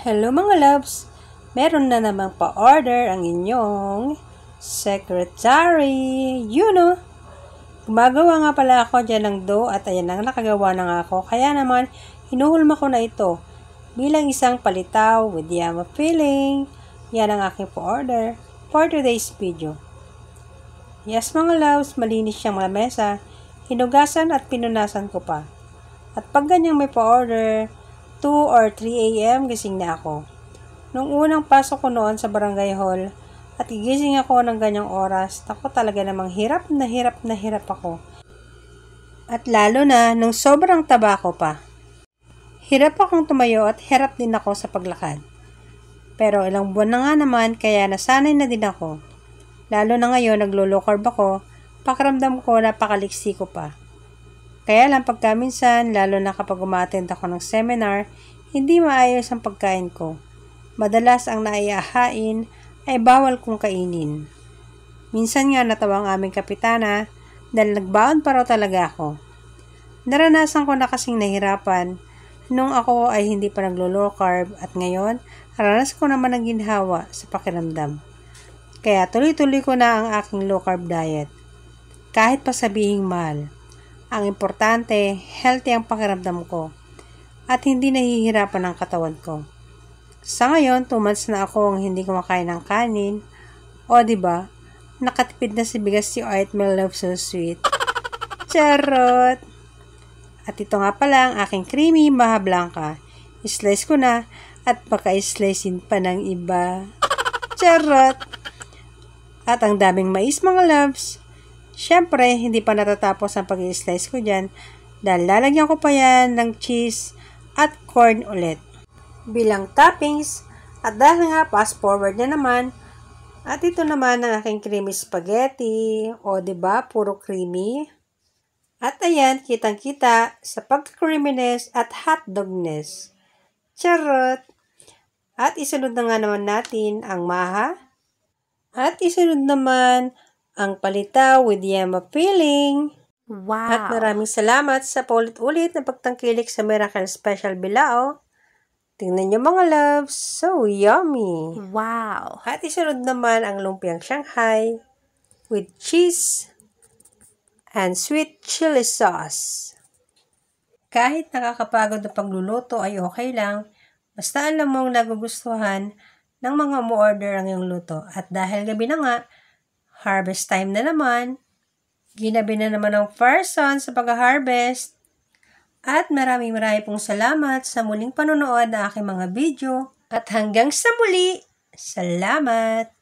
Hello mga loves! Meron na namang pa-order ang inyong secretary. Gumagawa nga pala ako dyan ng dough at ayan ang nakagawa na nga ako. Kaya naman, hinuhulma ko na ito bilang isang palitaw with yama filling. Yan ang aking pa-order for today's video. Yes mga loves, malinis siyang lamesa. Hinugasan at pinunasan ko pa. At pag ganyang may pa-order, 2 or 3 a.m. gising na ako. Nung unang pasok ko noon sa barangay hall at gigising ako ng ganyang oras, ako talaga namang hirap na hirap ako. At lalo na nung sobrang taba ko pa. Hirap akong tumayo at hirap din ako sa paglakad. Pero ilang buwan na nga naman kaya nasanay na din ako. Lalo na ngayon naglo-low carb ako, pakiramdam ko napakaliksi ko pa. Kaya lang pagka minsan, lalo na kapag umattend ako ng seminar, hindi maayos ang pagkain ko. Madalas ang naiahain ay bawal kong kainin. Minsan nga natawa ang aming kapitana dahil nagbaon pa raw talaga ako. Naranasan ko na kasing nahirapan nung ako ay hindi pa naglo-low carb at ngayon, ranas ko naman ang ginhawa sa pakiramdam. Kaya tuloy-tuloy ko na ang aking low carb diet. Kahit pa sabihing mahal. Ang importante, healthy ang pakiramdam ko at hindi nahihirapan ang katawan ko. Sa ngayon, 2 months na ako ang hindi kumakain ng kanin. O diba, nakatipid na si bigas si Art My Love So Sweet. Charot! At ito nga pala ang aking creamy maha blanca. I-slice ko na at baka i-slicein pa ng iba. Charot! At ang daming mais mga loves. Siyempre, hindi pa natatapos ang pag-i-slice ko dyan dahil lalagyan ko pa yan ng cheese at corn ulit bilang toppings at dahil nga fast forward na naman at ito naman ang aking creamy spaghetti o diba puro creamy at ayan kitang kita sa pagka-creaminess at hotdogness. Charot! At isunod na nga naman natin ang maha at isunod naman ang palitaw with yama filling. Wow! At maraming salamat sa paulit-ulit na pagtangkilik sa Miracle Special Bilao. Tingnan nyo mga loves, so yummy! Wow! At isunod naman ang lumpiang Shanghai with cheese and sweet chili sauce. Kahit nakakapagod na pagluluto ay okay lang, basta alam mong nagugustuhan ng mga mo-order ang iyong luto. At dahil gabi na nga, harvest time na naman. Ginabi na naman ang person sa pag-harvest. At maraming pong salamat sa muling panonood ng aking mga video. At hanggang sa muli, salamat!